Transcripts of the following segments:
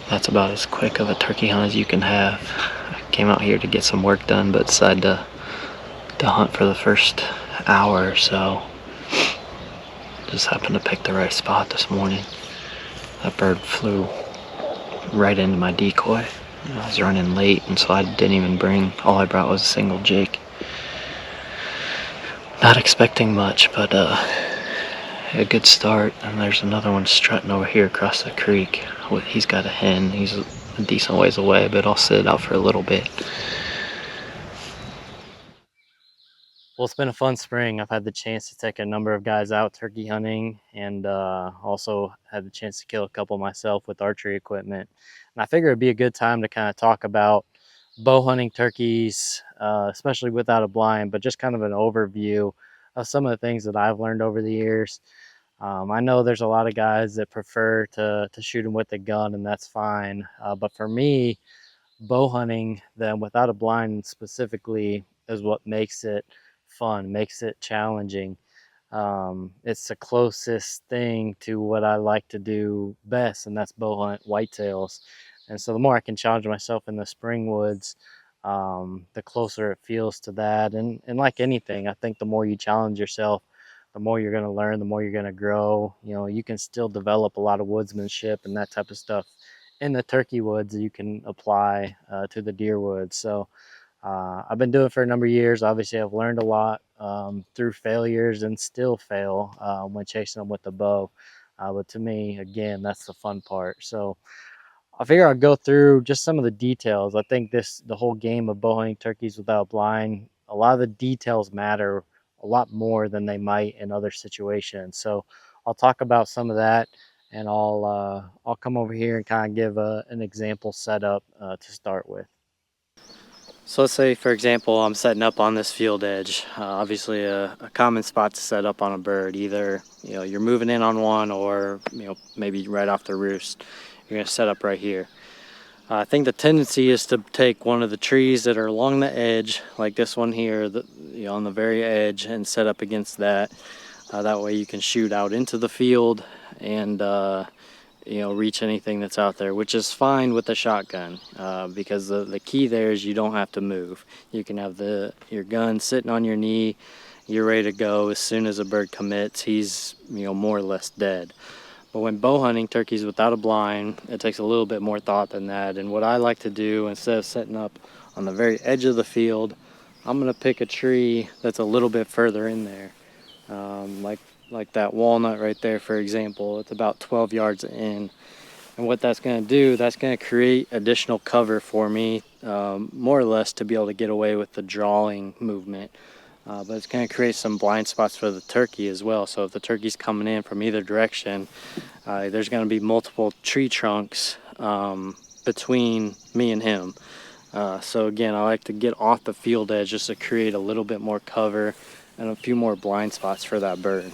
That's about as quick of a turkey hunt as you can have. I came out here to get some work done, but decided to hunt for the first hour or so. Just happened to pick the right spot this morning. That bird flew right into my decoy. I was running late, and so I didn't even bring, all I brought was a single jig. Not expecting much, but a good start. And there's another one strutting over here across the creek. He's got a hen. He's a decent ways away, but I'll sit it out for a little bit. Well, it's been a fun spring. I've had the chance to take a number of guys out turkey hunting, and also had the chance to kill a couple myself with archery equipment. And I figure it'd be a good time to kind of talk about bow hunting turkeys, especially without a blind, but just kind of an overview of some of the things that I've learned over the years. I know there's a lot of guys that prefer to shoot them with a gun, and that's fine. But for me, bow hunting them without a blind specifically is what makes it fun, makes it challenging. It's the closest thing to what I like to do best, and that's bow hunt whitetails. And so the more I can challenge myself in the spring woods, the closer it feels to that. And like anything, I think the more you challenge yourself, the more you're going to learn, the more you're going to grow. You know, you can still develop a lot of woodsmanship and that type of stuff in the turkey woods that you can apply to the deer woods. So I've been doing it for a number of years. Obviously, I've learned a lot through failures and still fail when chasing them with the bow. But to me, again, that's the fun part. So I figure I'll go through just some of the details. I think the whole game of bow hunting turkeys without blind, a lot of the details matter a lot more than they might in other situations. So I'll talk about some of that, and I'll come over here and kind of give an example setup to start with. So let's say, for example, I'm setting up on this field edge. Obviously, a common spot to set up on a bird. Either you're moving in on one, or maybe right off the roost. You're gonna set up right here. I think the tendency is to take one of the trees that are along the edge, like this one here, on the very edge, and set up against that. That way you can shoot out into the field and reach anything that's out there, which is fine with the shotgun, because the key there is you don't have to move. You can have your gun sitting on your knee, you're ready to go. As soon as a bird commits, he's more or less dead. But when bow hunting turkeys without a blind, it takes a little bit more thought than that. And what I like to do, instead of setting up on the very edge of the field, I'm going to pick a tree that's a little bit further in there. Like that walnut right there, for example. It's about 12 yards in. And what that's going to do, that's going to create additional cover for me, more or less to be able to get away with the drawing movement. But it's going to create some blind spots for the turkey as well. So if the turkey's coming in from either direction, there's going to be multiple tree trunks between me and him. So again, I like to get off the field edge just to create a little bit more cover and a few more blind spots for that bird.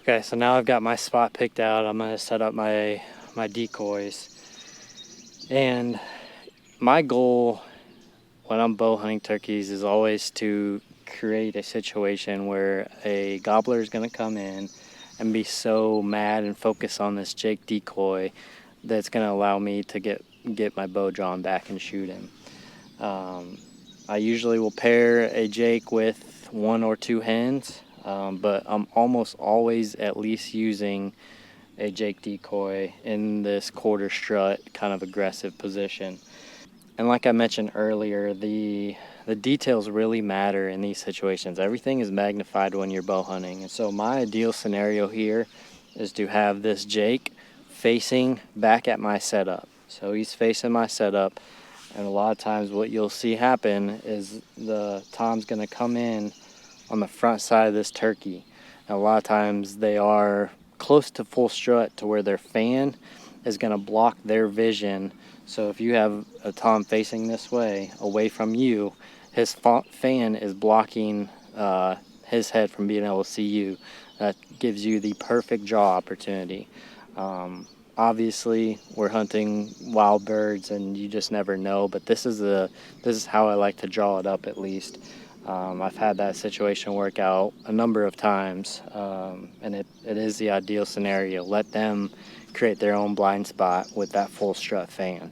Okay, so now I've got my spot picked out. I'm going to set up my decoys. And my goal when I'm bow hunting turkeys is always to create a situation where a gobbler is going to come in and be so mad and focus on this Jake decoy that's going to allow me to get my bow drawn back and shoot him. I usually will pair a Jake with one or two hens, but I'm almost always at least using a Jake decoy in this quarter strut kind of aggressive position. And like I mentioned earlier, the details really matter in these situations. Everything is magnified when you're bow hunting. And so my ideal scenario here is to have this Jake facing back at my setup. So he's facing my setup, and a lot of times what you'll see happen is the tom's going to come in on the front side of this turkey. And a lot of times they are close to full strut to where their fan is going to block their vision. So if you have a tom facing this way, away from you, his fan is blocking his head from being able to see you. That gives you the perfect draw opportunity. Obviously, we're hunting wild birds, and you just never know. But this is how I like to draw it up, at least. I've had that situation work out a number of times, and it is the ideal scenario. Let them create their own blind spot with that full strut fan.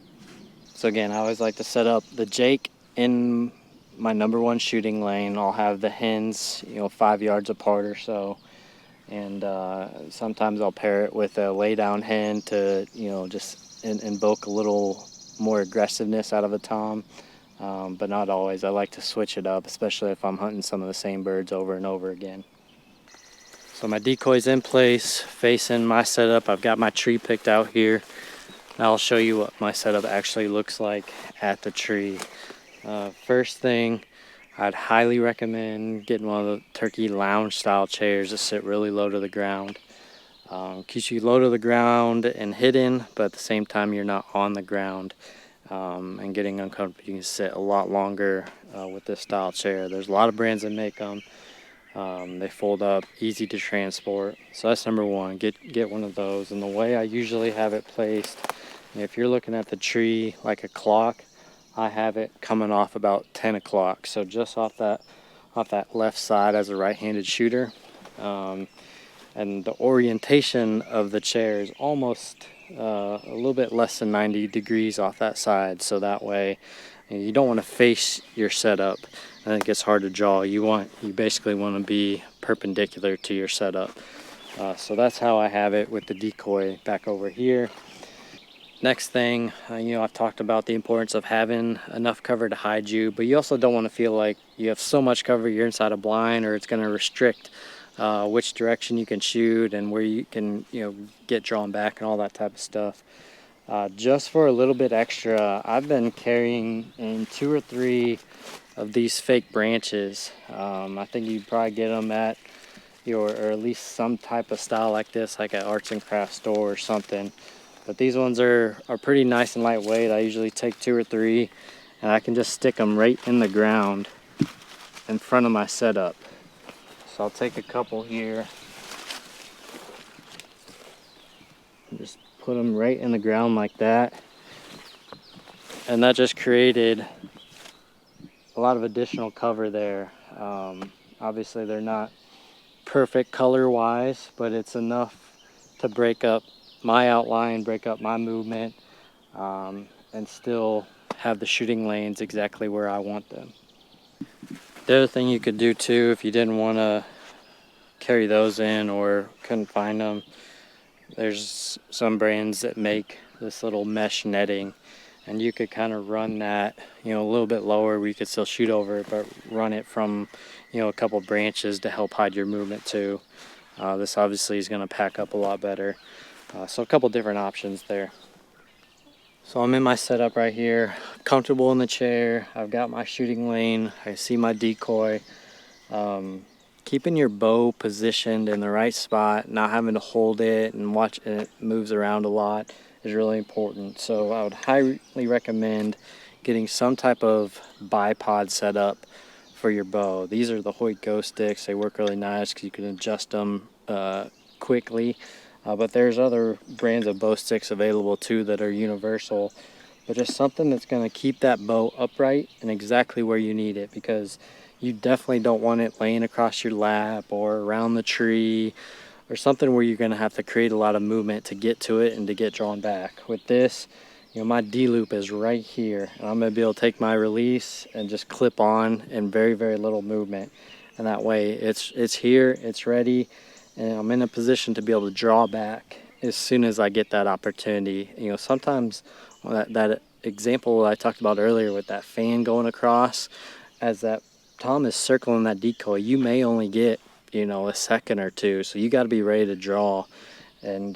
So again, I always like to set up the Jake in my number one shooting lane. I'll have the hens, 5 yards apart or so, and sometimes I'll pair it with a lay down hen to just invoke a little more aggressiveness out of a tom. But not always. I like to switch it up, especially if I'm hunting some of the same birds over and over again. So my decoy's in place, facing my setup. I've got my tree picked out here. Now I'll show you what my setup actually looks like at the tree. First thing, I'd highly recommend getting one of the turkey lounge style chairs that sit really low to the ground. Keeps you low to the ground and hidden, but at the same time you're not on the ground. And getting uncomfortable. You can sit a lot longer with this style chair. There's a lot of brands that make them. They fold up, easy to transport. So that's number one. Get one of those. And the way I usually have it placed, if you're looking at the tree like a clock, I have it coming off about 10 o'clock. So just off that left side as a right-handed shooter. And the orientation of the chair is almost a little bit less than 90 degrees off that side, so that way you don't want to face your setup and it gets hard to draw. You basically want to be perpendicular to your setup. So that's how I have it with the decoy back over here. Next thing, I've talked about the importance of having enough cover to hide you, but you also don't want to feel like you have so much cover you're inside a blind, or it's going to restrict which direction you can shoot and where you can get drawn back and all that type of stuff. Just for a little bit extra, I've been carrying in 2 or 3 of these fake branches. I think you'd probably get them at or at least some type of style like this, like at arts and crafts store or something. But these ones are pretty nice and lightweight. I usually take 2 or 3 and I can just stick them right in the ground in front of my setup. So I'll take a couple here and just put them right in the ground like that. And that just created a lot of additional cover there. Obviously they're not perfect color wise, but it's enough to break up my outline, break up my movement, and still have the shooting lanes exactly where I want them. The other thing you could do too, if you didn't want to carry those in or couldn't find them, there's some brands that make this little mesh netting, and you could kind of run that a little bit lower where you could still shoot over it, but run it from a couple branches to help hide your movement too. This obviously is going to pack up a lot better. So a couple different options there. So I'm in my setup right here, comfortable in the chair. I've got my shooting lane. I see my decoy. Keeping your bow positioned in the right spot, not having to hold it and watch it moves around a lot is really important. So I would highly recommend getting some type of bipod setup for your bow. These are the Hoyt Ghost sticks. They work really nice because you can adjust them quickly. But there's other brands of bow sticks available too that are universal. But just something that's going to keep that bow upright and exactly where you need it, because you definitely don't want it laying across your lap or around the tree or something where you're going to have to create a lot of movement to get to it and to get drawn back. With this, my D-loop is right here, and I'm going to be able to take my release and just clip on in very, very little movement. And that way it's here, it's ready, and I'm in a position to be able to draw back as soon as I get that opportunity. Sometimes that example I talked about earlier with that fan going across, as that tom is circling that decoy, you may only get a second or two, so you got to be ready to draw and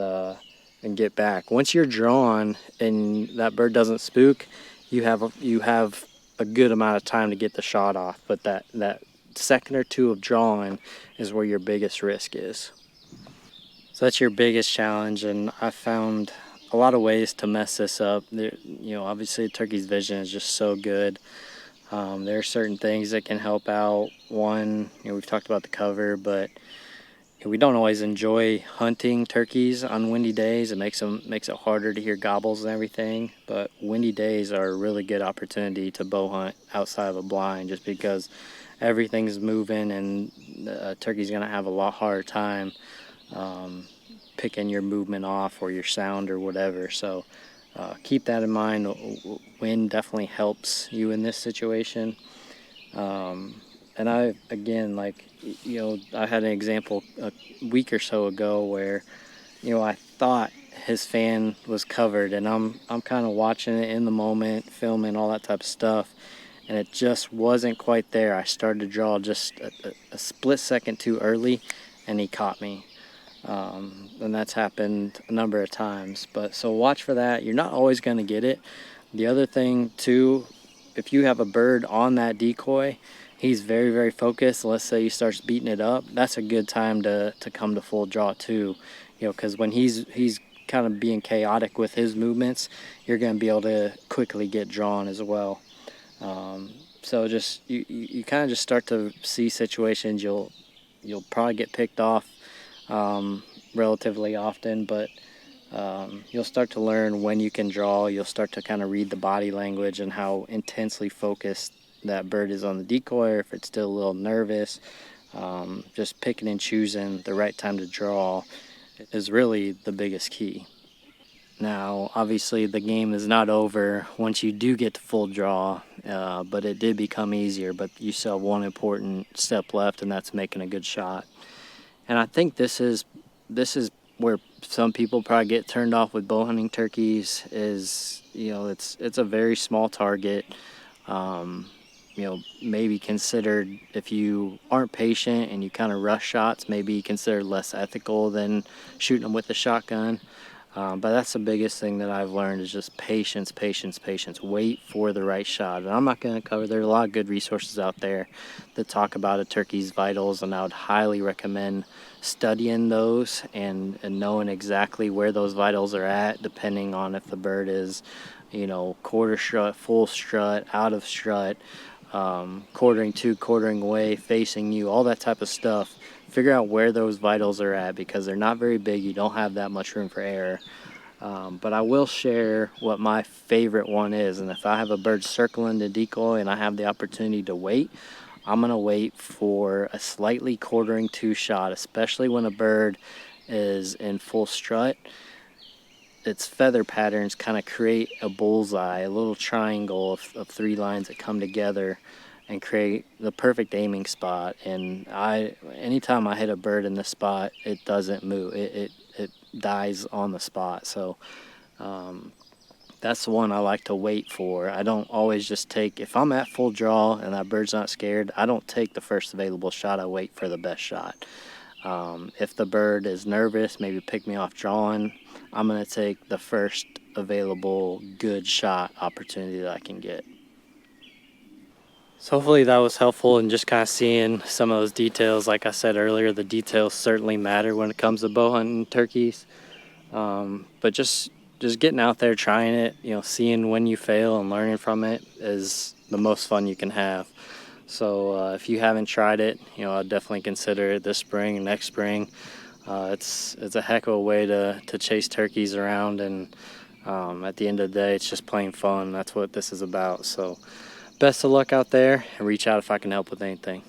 get back. Once you're drawn and that bird doesn't spook, you have a good amount of time to get the shot off. But that second or two of drawing is where your biggest risk is. So that's your biggest challenge, and I found a lot of ways to mess this up. Obviously the turkey's vision is just so good. There are certain things that can help out. One, we've talked about the cover, but we don't always enjoy hunting turkeys on windy days. It makes it harder to hear gobbles and everything. But windy days are a really good opportunity to bow hunt outside of a blind, just because everything's moving and a turkey's gonna have a lot harder time picking your movement off or your sound or whatever. So keep that in mind. Wind definitely helps you in this situation. And I, again, like, you know, I had an example a week or so ago where, you know, I thought his fan was covered, and I'm kind of watching it in the moment, filming all that type of stuff, and it just wasn't quite there. I started to draw just a split second too early, and he caught me. And that's happened a number of times. But so watch for that. You're not always going to get it. The other thing too, if you have a bird on that decoy, he's very, very focused. Let's say he starts beating it up. That's a good time to come to full draw too. You know, because when he's kind of being chaotic with his movements, you're going to be able to quickly get drawn as well. So just you kind of just start to see situations. You'll probably get picked off relatively often, but you'll start to learn when you can draw. You'll start to kind of read the body language and how intensely focused that bird is on the decoy, or if it's still a little nervous. Just picking and choosing the right time to draw is really the biggest key. Now, obviously, the game is not over once you do get to full draw, but it did become easier. But you still have one important step left, and that's making a good shot. And I think this is where some people probably get turned off with bow hunting turkeys. Is, you know, it's a very small target. You know, maybe considered, if you aren't patient and you kind of rush shots, maybe considered less ethical than shooting them with a shotgun. But that's the biggest thing that I've learned, is just patience, patience, patience. Wait for the right shot. And I'm not going to cover, there's a lot of good resources out there that talk about a turkey's vitals, and I would highly recommend studying those and knowing exactly where those vitals are at, depending on if the bird is, you know, quarter strut, full strut, out of strut, quartering to, quartering away, facing you, all that type of stuff. Figure out where those vitals are at, because they're not very big. You don't have that much room for error. But I will share what my favorite one is. And if I have a bird circling the decoy and I have the opportunity to wait, I'm going to wait for a slightly quartering to shot, especially when a bird is in full strut. Its feather patterns kind of create a bullseye, a little triangle of three lines that come together and create the perfect aiming spot. And anytime I hit a bird in this spot, it doesn't move. It dies on the spot. So that's the one I like to wait for. I don't always just take, if I'm at full draw and that bird's not scared, I don't take the first available shot. I wait for the best shot. If the bird is nervous, maybe pick me off drawing, I'm going to take the first available good shot opportunity that I can get. So hopefully that was helpful in just kind of seeing some of those details. Like I said earlier, the details certainly matter when it comes to bow hunting turkeys. But just getting out there, trying it, you know, seeing when you fail and learning from it is the most fun you can have. So if you haven't tried it, you know, I'd definitely consider it this spring, next spring. It's a heck of a way to chase turkeys around, and at the end of the day, it's just plain fun. That's what this is about. So best of luck out there, and reach out if I can help with anything.